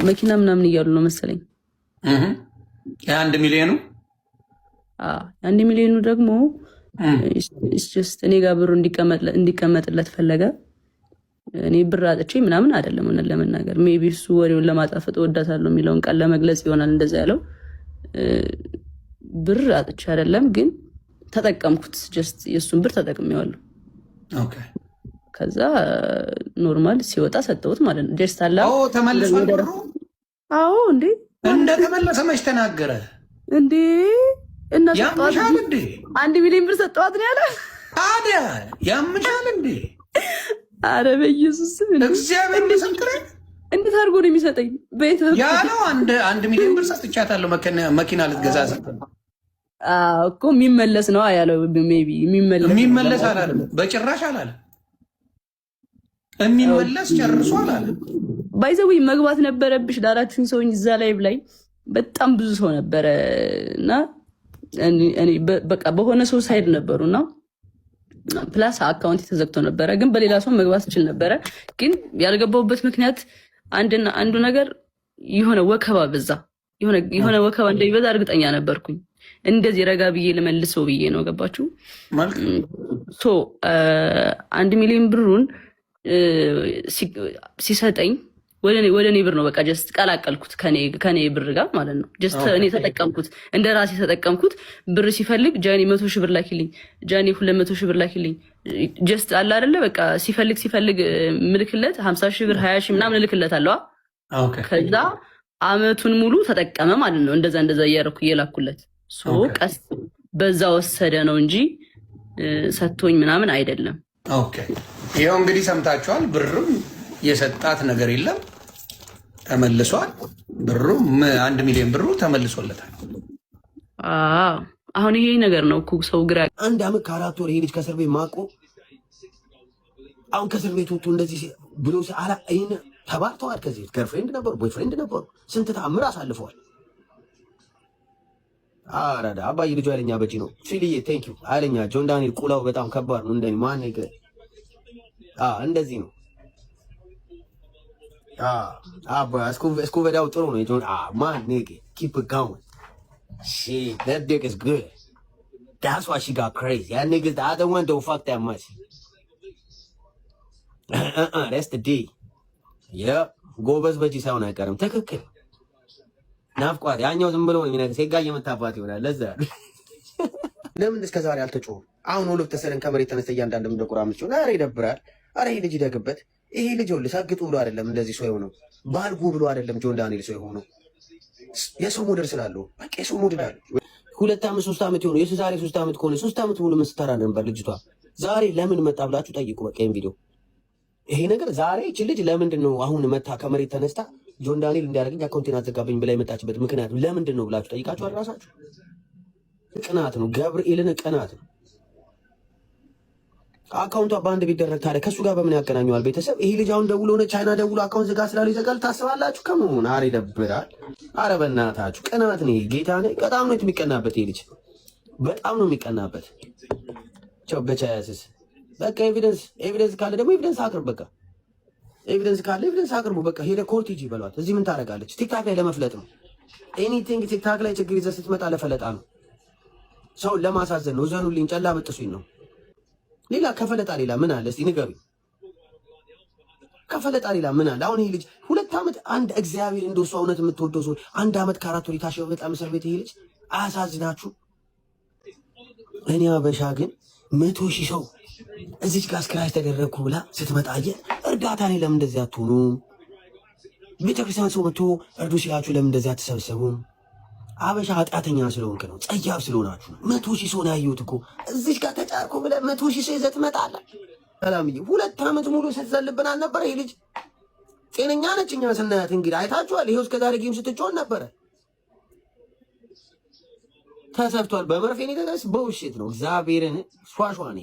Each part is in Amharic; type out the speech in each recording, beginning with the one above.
መኪና ምናምን እያሉ ነው መሰለኝ። የ1 ሚሊዮኑ 1 ሚሊዮኑ ደግሞ እኔ ጋር ብሩ እንዲቀመጥለት ፈለገ። እኔ ብር አጥቼ ምናምን አይደለም ሆነ ለመናገር ሜቢ እሱ ወሬውን ለማጣፈጥ ወዳታለሁ የሚለውን ቃል ለመግለጽ ይሆናል እንደዛ ያለው። ብር አጥቼ አይደለም ግን ተጠቀምኩት። ጀስት የእሱን ብር ተጠቅሜዋለሁ። ኦኬ ከዛ ኖርማል ሲወጣ ሰጠሁት ማለት ነው። ጀስት አላ ተመልሷል ብሩ። አዎ እንዴ እንደተመለሰ መች ተናገረ እንዴ? እና ያምሻል እንዴ? 1 ሚሊዮን ብር ሰጠዋት ነው ያለ። ታዲያ ያምሻል እንዴ? አረ በኢየሱስ ስም እግዚአብሔር ምስክሬ። እንዴት አድርጎ ነው የሚሰጠኝ? ቤት ያለው 1 ሚሊዮን ብር ሰጥቻታለሁ መኪና ልትገዛ ሰጠ እኮ የሚመለስ ነው ያለው። ሜቢ የሚመለስ አላለም፣ በጭራሽ አላለም። የሚመለስ ጨርሶ አላለም። ባይዘዊ መግባት ነበረብሽ ላላችሁኝ ሰውኝ እዛ ላይ በጣም ብዙ ሰው ነበረ እና እኔ በቃ በሆነ ሰው ሳይድ ነበሩና ፕላስ አካውንት ተዘግቶ ነበረ፣ ግን በሌላ ሰው መግባት ይችል ነበረ። ግን ያልገባሁበት ምክንያት አንዱ ነገር የሆነ ወከባ በዛ፣ የሆነ ወከባ እንደሚበዛ እርግጠኛ ነበርኩኝ። እንደዚህ ረጋ ብዬ ልመልሰው ብዬ ነው። ገባችሁ? 1 ሚሊዮን ብሩን ሲሰጠኝ ወደ እኔ ብር ነው በቃ ጀስት ቀላቀልኩት ከኔ ብር ጋር ማለት ነው። ጀስት እኔ ተጠቀምኩት፣ እንደ ራሴ ተጠቀምኩት። ብር ሲፈልግ ጃኒ 100 ሺህ ብር ላኪልኝ፣ ጃኒ 200 ሺህ ብር ላኪልኝ። ጀስት አለ አይደለ በቃ ሲፈልግ ምልክለት 50 ሺህ ብር 20 ሺህ ምናምን ልክለት አለዋ። ከዛ አመቱን ሙሉ ተጠቀመ ማለት ነው። እንደዛ እያደረኩ እየላኩለት ቀስ በዛ ወሰደ ነው እንጂ ሰጥቶኝ ምናምን አይደለም። ኦኬ ይኸው እንግዲህ ሰምታችኋል። ብርም የሰጣት ነገር የለም፣ ተመልሷል። ብሩ 1 ሚሊዮን ብሩ ተመልሶለታል። አሁን ይሄ ነገር ነው እኮ ሰው ግራ 1 ዓመት ከ4 ወር ይሄ ልጅ ከእስር ቤት ማቆ አሁን ከእስር ቤት ወጥቶ እንደዚህ ብሎ ይህን ተባርተዋል። ከዚህ ገርፍሬንድ ነበሩ፣ ቦይፍሬንድ ነበሩ፣ ስንት ተአምር አሳልፈዋል። አራዳ አባይ ልጁ ኃይለኛ በጂ ነው። ፊልዬ ቴንክ ዩ ኃይለኛ ጆን ዳንኤል ቁላው በጣም ከባድ ነው። እንደኔ ማን ነገር እንደዚህ ነው። አባይ እስኩ በዳው ጥሩ ነው። ጆን ማን ነገር ኪፕ ጋውን ሺ that dick is good. That's why she got crazy. That nigga the other one don't fuck that much. That's the D. Yep ጎበዝ በጂ ሳይሆን አይቀርም። ትክክል ናፍቋት ያኛው ዝም ብሎ የሚነግስ ሴጋ እየመታባት ይሆናል። ለዛ ለምን እስከ ዛሬ አልተጮህም? አሁን ሁሉ ተሰረን ከመሬት ተነስተ እያንዳንዱ እንደቁራ ምጭው አረ ይደብራል። አረ ይሄ ልጅ ይደግበት። ይሄ ልጅ ሁሉ ሰግጡ ብሎ አይደለም እንደዚህ ሰው የሆነው፣ ባልጉ ብሎ አይደለም ጆን ዳንኤል ሰው የሆነው። የሰው ሞዴል ስላለው በቃ የሰው ሞዴል አለ። 2 ዓመት 3 ዓመት የሆነው የዛሬ 3 ዓመት ከሆነ 3 ዓመት ሙሉ ምን ስትሰራ ነበር ልጅቷ? ዛሬ ለምን መጣ ብላችሁ ጠይቁ። በቃ ይሄን ቪዲዮ ይሄ ነገር ዛሬ እቺ ልጅ ለምንድን ነው አሁን መታ ከመሬት ተነስታ ጆን ዳንኤል እንዲያደርግኝ አካውንቴን አዘጋብኝ ብላ የመጣችበት ምክንያት ለምንድን ነው ብላችሁ ጠይቃችሁ አራሳችሁ? ቅናት ነው፣ ገብርኤልን ቅናት ነው። አካውንቷ በአንድ ቢደረግ ታዲያ ከሱ ጋር በምን ያገናኘዋል? ቤተሰብ ይሄ ልጅ አሁን ደውሎ ነው ቻይና ደውሎ አካውንት ዝጋ ስላሉ ይዘጋል ታስባላችሁ? ከመሆን አረ ይደብራል። አረ በእናታችሁ ቅናት ነው ጌታ ነው። በጣም ነው የሚቀናበት ይሄ ልጅ፣ በጣም ነው የሚቀናበት። ቻው በቻያስስ በቃ ኤቪደንስ ካለ ደግሞ ኤቪደንስ አቅርብ። በቃ ኤቪደንስ ካለ ኤቪደንስ አቅርቡ። በቃ ሄደ ኮርት ሂጂ በሏት። እዚህ ምን ታደርጋለች? ቲክታክ ላይ ለመፍለጥ ነው። ኤኒቲንግ ቲክታክ ላይ ችግር ይዘህ ስትመጣ ለፈለጣ ነው። ሰውን ለማሳዘን ነው። ዘኑልኝ፣ ጨላ በጥሱኝ ነው። ሌላ ከፈለጣ ሌላ ምን አለ? እስቲ ንገሩኝ። ከፈለጣ ሌላ ምን አለ? አሁን ይሄ ልጅ 2 ዓመት አንድ እግዚአብሔር እንደው ሰው እውነት የምትወደው ሰው 1 ዓመት ከ4 ወር የታሸው በጣም እስር ቤት ይሄ ልጅ አያሳዝናችሁ? እኔ አበሻ ግን 100 ሺህ ሰው እዚች ጋር ስክራች ተደረግኩ ብላ ስትመጣየ እርዳታ ላይ ለምን እንደዚህ አትሆኑ? ቤተክርስቲያን ሰው መጥቶ እርዱ ሲላችሁ ለምን እንደዚህ አትሰብሰቡም? አበሻ ኃጢአተኛ ስለሆንክ ነው፣ ጸያፍ ስለሆናችሁ ነው። 100 ሺህ ሰው ነው ያየሁት እኮ እዚች ጋር ተጫርኩ ብለህ 100 ሺህ ሰው ይዘህ ትመጣለህ። ሰላምዬ 2 ዓመት ሙሉ ስትዘልብን አልነበረ? ይሄ ልጅ ጤነኛ ነች። እኛ ስናያት እንግዲህ አይታችኋል። ይሄው እስከዛሬ ጌም ስትጮን ነበረ። ተሰፍቷል። በመርፌ ነው በውሽት ነው። እግዚአብሔርን ሿሿኔ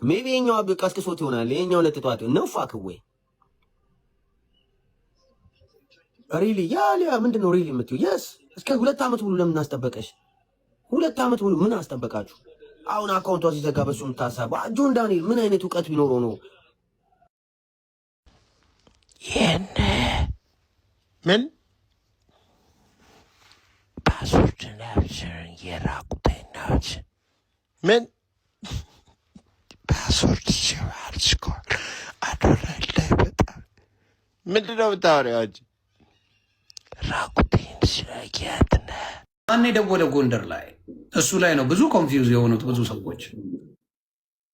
ሜቢ የኛው አብ ቀስቅሶት ይሆናል። የኛው ለጥጧት ነው ፋክ ወይ ሪሊ ያሊያ ምንድነው ሪሊ የምትዩ? የስ እስከ 2 ዓመት ሙሉ ለምን አስጠበቀሽ? 2 ዓመት ሙሉ ምን አስጠበቃችሁ? አሁን አካውንቷ ሲዘጋ በሱ የምታሳቡ ጆን ዳንኤል ምን አይነት እውቀት ቢኖረው ነው? ምን ፓስወርድን ያብስርን የራቁቴናች ምን ፓስወርድ ሲባል ስኮል አዶረለ በጣም ምንድነው የምታወሪያዎች? ራቁቴን ስለያትነ ማን የደወለ ጎንደር ላይ እሱ ላይ ነው ብዙ ኮንፊውዝ የሆኑት ብዙ ሰዎች።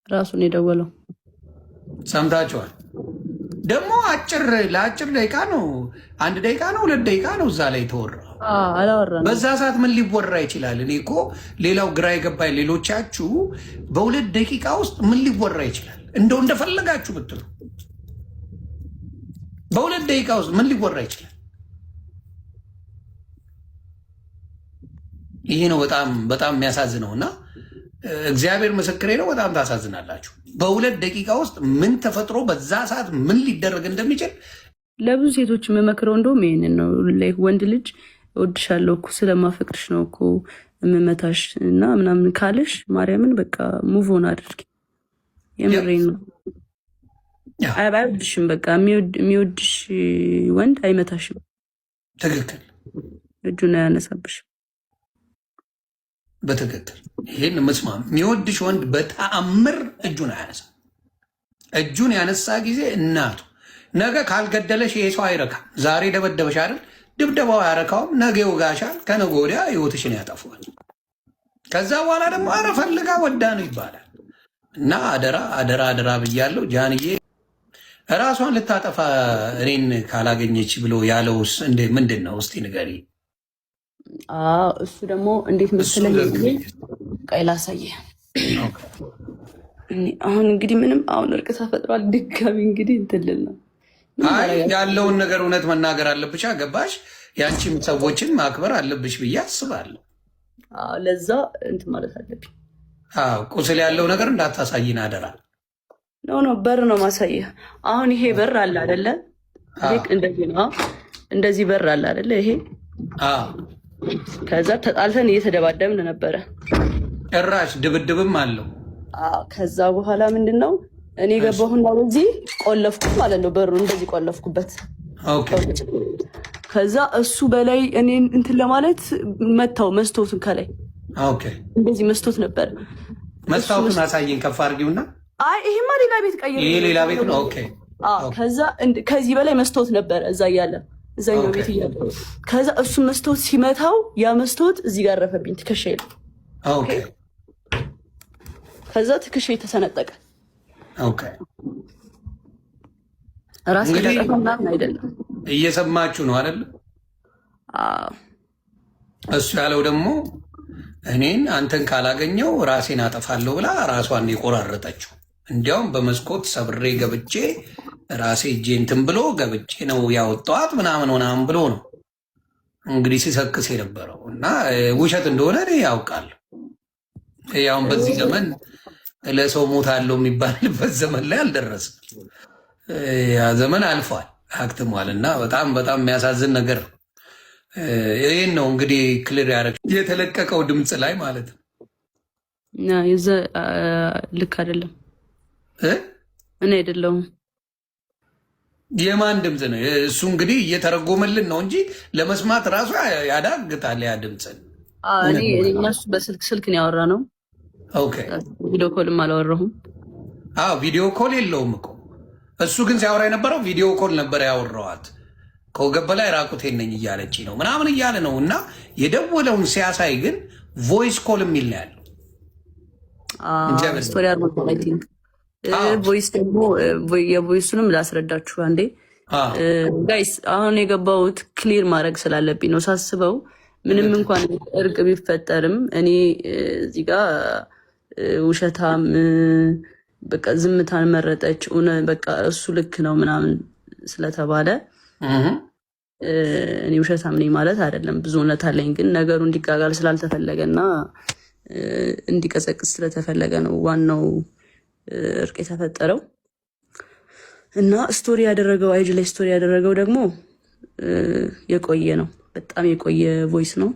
ራሱን የደወለው ሰምታችኋል። ደግሞ ለአጭር ደቂቃ ነው፣ 1 ደቂቃ ነው 2 ደቂቃ ነው እዛ ላይ ተወራ። አላወራንም። በዛ ሰዓት ምን ሊወራ ይችላል? እኔ እኮ ሌላው ግራ የገባኝ ሌሎቻችሁ በ2 ደቂቃ ውስጥ ምን ሊወራ ይችላል? እንደው እንደፈለጋችሁ ብትሉ በ2 ደቂቃ ውስጥ ምን ሊወራ ይችላል? ይሄ ነው በጣም በጣም የሚያሳዝነው እና እግዚአብሔር ምስክሬ ነው። በጣም ታሳዝናላችሁ። በ2 ደቂቃ ውስጥ ምን ተፈጥሮ በዛ ሰዓት ምን ሊደረግ እንደሚችል ለብዙ ሴቶች የምመክረው እንደውም ይሄንን ነው። ወንድ ልጅ እወድሻለሁ እኮ ስለማፈቅርሽ ነው እኮ የምመታሽ እና ምናምን ካለሽ ማርያምን በቃ ሙቭ ኦን አድርጊ። የምሬን ነው። አይወድሽም። በቃ የሚወድሽ ወንድ አይመታሽም። ትክክል። እጁን አያነሳብሽም። በትክክል ይህን ምስማ የሚወድሽ ወንድ በተአምር እጁን አያነሳ። እጁን ያነሳ ጊዜ እናቱ ነገ ካልገደለሽ ይሄ ሰው አይረካም። ዛሬ ደበደበሽ አይደል? ድብደባው አያረካውም። ነገ ይወጋሻል። ከነገ ወዲያ ህይወትሽን ያጠፋል። ከዛ በኋላ ደግሞ አረ ፈልጋ ወዳ ነው ይባላል። እና አደራ አደራ አደራ ብያለሁ። ጃንዬ እራሷን ልታጠፋ እኔን ካላገኘች ብሎ ያለውስ ምንድን ነው? እስቲ ንገሪ። እሱ ደግሞ እንዴት መሰለኝ ቀይ ላሳየህ። አሁን እንግዲህ ምንም አሁን እርቅ ተፈጥሯል። ድጋሚ እንግዲህ እንትልል ነው ያለውን ነገር እውነት መናገር አለብሽ። ገባሽ? ያንቺም ሰዎችን ማክበር አለብሽ ብዬ አስባለሁ። ለዛ እንትን ማለት አለብኝ። ቁስል ያለው ነገር እንዳታሳይን አደራ። ኖ በር ነው ማሳየህ። አሁን ይሄ በር አለ አይደለ? እንደዚህ ነው። እንደዚህ በር አለ አይደለ? ይሄ ከዛ ተጣልተን እየተደባደብን ነበረ። ጭራሽ ድብድብም አለው። ከዛ በኋላ ምንድን ነው እኔ ገባሁና በዚህ ቆለፍኩት ማለት ነው። በሩ እንደዚህ ቆለፍኩበት። ከዛ እሱ በላይ እኔን እንትን ለማለት መታው መስታወቱን ከላይ እንደዚህ መስታወት ነበር። መስታወቱን አሳየኝ፣ ከፍ አድርጊውና። አይ ይሄማ ሌላ ቤት ቀይር። ይሄ ሌላ ቤት ነው። ከዛ ከዚህ በላይ መስታወት ነበረ እዛ እያለ እዛኛው ቤት እያለ። ከዛ እሱ መስታወት ሲመታው ያ መስታወት እዚህ ጋር ረፈብኝ ትከሻዬ ላይ። ከዛ ትከሻዬ ተሰነጠቀ። ራስ ከተጠፋ ምናምን አይደለም። እየሰማችሁ ነው አይደል? እሱ ያለው ደግሞ እኔን አንተን ካላገኘው ራሴን አጠፋለሁ ብላ ራሷን የቆራረጠችው። እንዲያውም በመስኮት ሰብሬ ገብቼ ራሴ እጄ እንትን ብሎ ገብቼ ነው ያወጣኋት ምናምን ብሎ ነው እንግዲህ ሲሰክስ የነበረው እና ውሸት እንደሆነ እኔ ያውቃለሁ። ያውን በዚህ ዘመን ለሰው ሞታለሁ የሚባልበት ዘመን ላይ አልደረስም። ያ ዘመን አልፏል፣ አክትሟል። እና በጣም በጣም የሚያሳዝን ነገር ነው። ይህን ነው እንግዲህ ክሊር ያደረግ የተለቀቀው ድምፅ ላይ ማለት ነው። ልክ አይደለም። እኔ አይደለሁም። የማን ድምፅ ነው እሱ? እንግዲህ እየተረጎመልን ነው እንጂ ለመስማት ራሱ ያዳግታል። ያ ድምፅን እነሱ በስልክ ነው ያወራ ነው። ቪዲዮ ኮልም አላወራሁም። ቪዲዮ ኮል የለውም እኮ እሱ ግን ሲያወራ የነበረው ቪዲዮ ኮል ነበር ያወራዋት። ከወገብ በላይ ራቁቴን ነኝ እያለች ነው ምናምን እያለ ነው። እና የደወለውን ሲያሳይ ግን ቮይስ ኮል የሚል ነው ያለው። ስቶሪ ቮይስ ደግሞ የቮይሱንም ላስረዳችሁ አንዴ ጋይስ። አሁን የገባሁት ክሊር ማድረግ ስላለብኝ ነው ሳስበው። ምንም እንኳን እርቅ ቢፈጠርም እኔ እዚህ ጋር ውሸታም በቃ ዝምታን መረጠች በቃ እሱ ልክ ነው ምናምን ስለተባለ እኔ ውሸታም ነኝ ማለት አይደለም። ብዙ እውነት አለኝ። ግን ነገሩ እንዲጋጋል ስላልተፈለገና እንዲቀዘቅዝ ስለተፈለገ ነው ዋናው እርቅ የተፈጠረው። እና ስቶሪ ያደረገው አይጅ ላይ ስቶሪ ያደረገው ደግሞ የቆየ ነው፣ በጣም የቆየ ቮይስ ነው።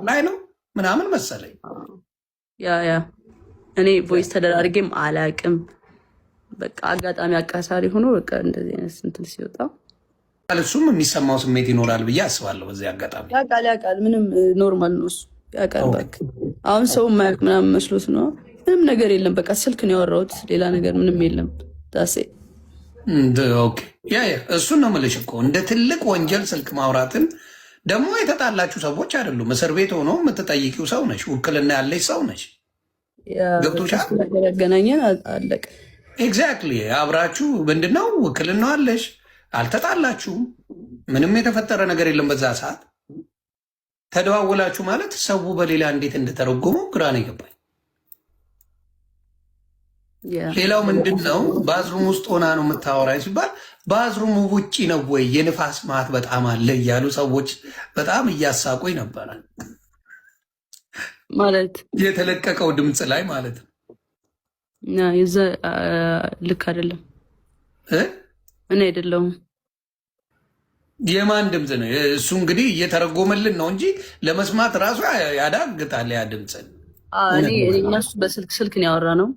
ላይ ነው ምናምን መሰለኝ። ያ እኔ ቮይስ ተደራርጌም አላቅም። በቃ አጋጣሚ አቃሳሪ ሆኖ በቃ እንደዚህ አይነት እንትን ሲወጣ እሱም የሚሰማው ስሜት ይኖራል ብዬ አስባለሁ። በዚህ አጋጣሚ ያውቃል። ምንም ኖርማል ነው እሱ ያውቃል። በቃ አሁን ሰው የማያውቅ ምናምን መስሎት ነው። ምንም ነገር የለም። በቃ ስልክ ነው ያወራሁት፣ ሌላ ነገር ምንም የለም። ዳሴ እሱን ነው የምልሽ እኮ እንደ ትልቅ ወንጀል ስልክ ማውራትን ደግሞ የተጣላችሁ ሰዎች አይደሉም። እስር ቤት ሆኖ የምትጠይቂው ሰው ነሽ፣ ውክልና ያለች ሰው ነሽ። ገብቶሻል? ያገናኘን አለቀ። ኤግዛክትሊ አብራችሁ ምንድነው ውክልና አለሽ፣ አልተጣላችሁም፣ ምንም የተፈጠረ ነገር የለም። በዛ ሰዓት ተደዋውላችሁ ማለት ሰው በሌላ እንዴት እንደተረጎመው ግራ ነው የገባኝ። ሌላው ምንድን ነው ባዝሩም ውስጥ ሆና ነው የምታወራኝ ሲባል ባዝሩሙ ውጪ ነው ወይ የንፋስ ማት በጣም አለ እያሉ ሰዎች በጣም እያሳቁኝ ነበረ። ማለት የተለቀቀው ድምፅ ላይ ማለት ነው። የዛ ልክ አይደለም። እኔ አይደለሁም። የማን ድምፅ ነው እሱ? እንግዲህ እየተረጎመልን ነው እንጂ ለመስማት ራሱ ያዳግታል። ያ ድምፅ እኔ እነሱ በስልክ ነው ያወራ ነው።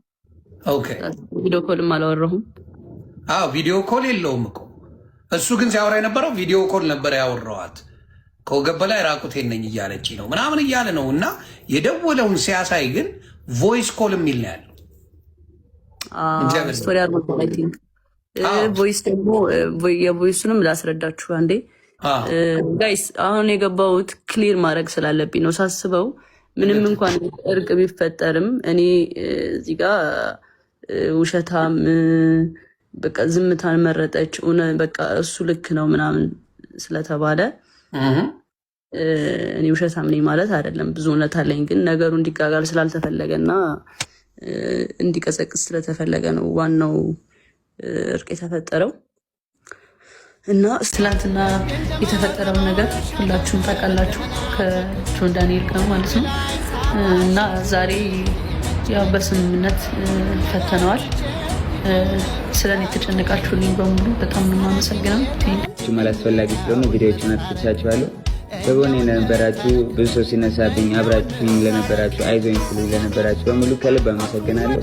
ቪዲዮ ኮልም አላወራሁም። ቪዲዮ ኮል የለውም እኮ እሱ ግን ሲያወራ የነበረው ቪዲዮ ኮል ነበረ ያወራዋት። ከወገብ በላይ ራቁቴን ነኝ እያለች ነው ምናምን እያለ ነው። እና የደወለውን ሲያሳይ ግን ቮይስ ኮል የሚል ነው ያለው። ቮይስ ደግሞ የቮይሱንም ላስረዳችሁ አንዴ ጋይስ። አሁን የገባሁት ክሊር ማድረግ ስላለብኝ ነው ሳስበው። ምንም እንኳን እርቅ ቢፈጠርም እኔ እዚህ ጋር ውሸታም በቃ ዝምታን መረጠች በቃ እሱ ልክ ነው ምናምን ስለተባለ እኔ ውሸታም ነኝ ማለት አይደለም። ብዙ እውነት አለኝ። ግን ነገሩ እንዲጋጋል ስላልተፈለገና እንዲቀሰቅስ ስለተፈለገ ነው ዋናው እርቅ የተፈጠረው። እና ትናንትና የተፈጠረው ነገር ሁላችሁም ታውቃላችሁ ከጆን ዳንኤል ጋር ማለት ነው። እና ዛሬ ያው በስምምነት ፈተነዋል። ስለኔ የተጨነቃችሁልኝ በሙሉ በጣም ነው የማመሰግነው። አላስፈላጊ ስለሆኑ ቪዲዮዎችን አጥፍቻችኋለሁ። በጎኔ ለነበራችሁ ብዙ ሰው ሲነሳብኝ አብራችሁኝ ለነበራችሁ አይዞኝ ስሉ ለነበራችሁ በሙሉ ከልብ አመሰግናለሁ።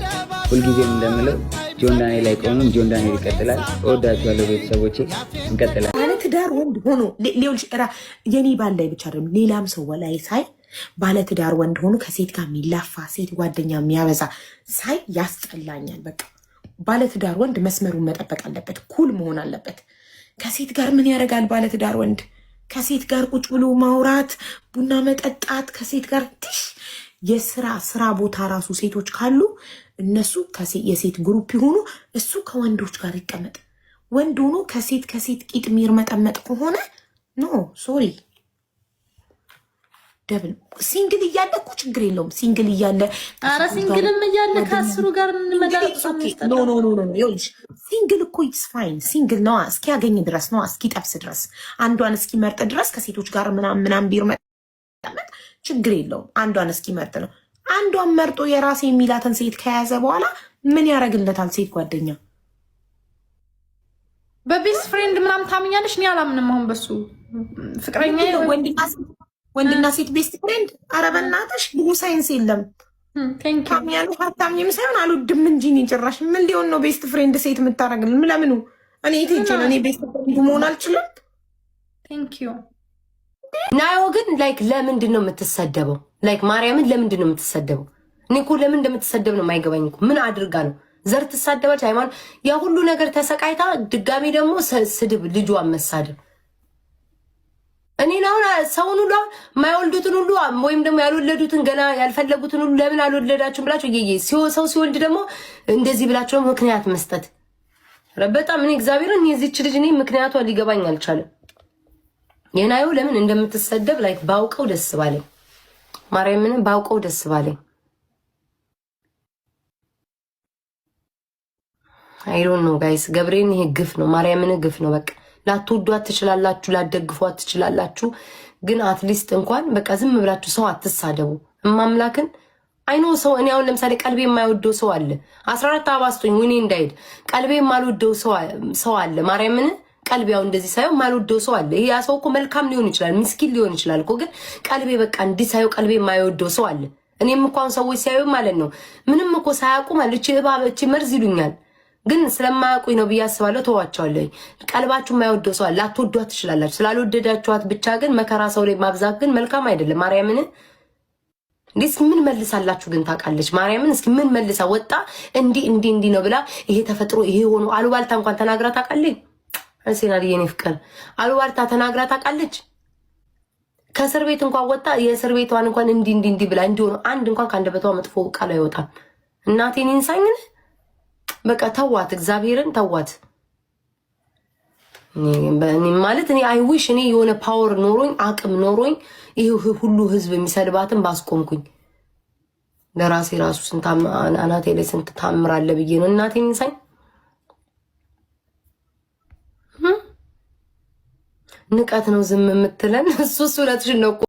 ሁልጊዜም እንደምለው ጆን ዳንኤል አይቆምም፣ ጆን ዳንኤል ይቀጥላል። እወዳችኋለሁ ቤተሰቦቼ፣ እንቀጥላለን። ባለትዳር ወንድ ሆኖ የኔ ባል ላይ ብቻ አይደለም ሌላም ሰው ላይ ሳይ ባለትዳር ወንድ ሆኖ ከሴት ጋር የሚላፋ ሴት ጓደኛ የሚያበዛ ሳይ ያስጠላኛል። በቃ ባለትዳር ወንድ መስመሩን መጠበቅ አለበት፣ ኩል መሆን አለበት። ከሴት ጋር ምን ያደርጋል ባለትዳር ወንድ? ከሴት ጋር ቁጭ ብሎ ማውራት፣ ቡና መጠጣት፣ ከሴት ጋር ስራ ቦታ ራሱ ሴቶች ካሉ እነሱ የሴት ግሩፕ ይሆኑ፣ እሱ ከወንዶች ጋር ይቀመጥ። ወንድ ሆኖ ከሴት ቂጥ ሚርመጠመጥ ከሆነ ኖ ሶሪ። ደብል ሲንግል እያለ እኮ ችግር የለውም። ሲንግል እያለ ሲንግልም እያለ ከአስሩ ጋር ሲንግል እኮ ኢትስ ፋይን። ሲንግል ነዋ እስኪያገኝ ድረስ ነዋ፣ እስኪጠብስ ድረስ አንዷን እስኪመርጥ ድረስ ከሴቶች ጋር ምናምን ቢር መጠመጥ ችግር የለውም። አንዷን እስኪመርጥ ነው። አንዷን መርጦ የራሴ የሚላትን ሴት ከያዘ በኋላ ምን ያደርግለታል? ሴት ጓደኛ በቤስት ፍሬንድ ምናምን ታምኛለሽ? እኔ አላምንም። አሁን በሱ ፍቅረኛ ወንድና ሴት ቤስት ፍሬንድ? ኧረ በእናትሽ ብዙ ሳይንስ የለም። ታምኛለሽ አታምኝም ሳይሆን አልወድም እንጂ እኔ ጭራሽ ምን ሊሆን ነው ቤስት ፍሬንድ ሴት የምታደርግልን? ለምኑ? እኔ ቴንሽን እኔ ቤስት ፍሬንድ መሆን አልችልም። ቴንኪዩ ናዮ ግን ላይክ ለምንድን ነው የምትሰደበው? ላይክ ማርያምን ለምንድን ነው የምትሰደበው? እኔ እኮ ለምን እንደምትሰደብ ነው የማይገባኝ እኮ። ምን አድርጋ ነው? ዘር ትሳደባች፣ ሃይማኖት፣ ያ ሁሉ ነገር ተሰቃይታ ድጋሚ ደግሞ ስድብ፣ ልጇን መሳደብ። እኔ አሁን ሰውን ሁሉ የማይወልዱትን ሁሉ ወይም ደግሞ ያልወለዱትን ገና ያልፈለጉትን ሁሉ ለምን አልወለዳችሁም ብላችሁ ሰው ሲወልድ ደግሞ እንደዚህ ብላችሁ ምክንያት መስጠት በጣም እኔ እግዚአብሔርን የዚች ልጅ እኔ ምክንያቷ ሊገባኝ አልቻለም። የናዩ ለምን እንደምትሰደብ ላይክ ባውቀው ደስ ባለኝ፣ ማርያምን ባውቀው ደስ ባለኝ። አይዶን ነው ጋይስ፣ ገብሬን ይሄ ግፍ ነው፣ ማርያምን ግፍ ነው። በቃ ላትወዷት ትችላላችሁ፣ ላትደግፏት ትችላላችሁ፣ ግን አትሊስት እንኳን በቃ ዝም ብላችሁ ሰው አትሳደቡ። እማምላክን አይኖ ሰው እኔ አሁን ለምሳሌ ቀልቤ የማይወደው ሰው አለ። 14 አባስቶኝ ወይኔ እንዳይድ ቀልቤ የማልወደው ሰው አለ። ማርያምን ቀልቤው እንደዚህ ሳይው የማልወደው ሰው አለ። ይሄ ሰው እኮ መልካም ሊሆን ይችላል፣ ምስኪን ሊሆን ይችላል እኮ፣ ግን ቀልቤ በቃ እንዲህ ሳይው ቀልቤ የማይወደው ሰው አለ። እኔም እንኳን ሰዎች ሲያዩ ማለት ነው ምንም እኮ ሳያውቁ ማለት እቺ እባብ እቺ መርዝ ይሉኛል። ግን ስለማያውቁኝ ነው ብዬ አስባለሁ። ተዋቸዋለሁ። ቀልባችሁ የማይወደው ሰው አለ። ላትወዷት ትችላላችሁ። ስላልወደዳችኋት ብቻ ግን መከራ ሰው ላይ ማብዛት ግን መልካም አይደለም። ማርያምን እንዴ ምን መልሳላችሁ ግን ታውቃለች። ማርያምን እስኪ ምን መልሳ ወጣ እንዲህ ነው ብላ ይሄ ተፈጥሮ ይሄ ሆኖ አሉባልታ እንኳን ተናግራ ታውቃለች? አርሴናል የኔ ፍቅር አሉባልታ ተናግራ ታውቃለች? ከእስር ቤት እንኳን ወጣ የእስር ቤቷን እንኳን እንዲህ ብላ እንዲሆኑ አንድ እንኳን ከአንደበቷ መጥፎ ቃል አይወጣም። እናቴን ይንሳኝን በቃ ተዋት፣ እግዚአብሔርን ተዋት። ማለት እኔ አይዊሽ እኔ የሆነ ፓወር ኖሮኝ አቅም ኖሮኝ ይሄ ሁሉ ህዝብ የሚሰድባትን ባስቆምኩኝ። ለራሴ ራሱ ስንት አናቴ ላይ ስንት ታምራለ ብዬ ነው እናቴን ይንሳኝ። ንቀት ነው ዝም የምትለን እሱ ሁለትሽን ነው።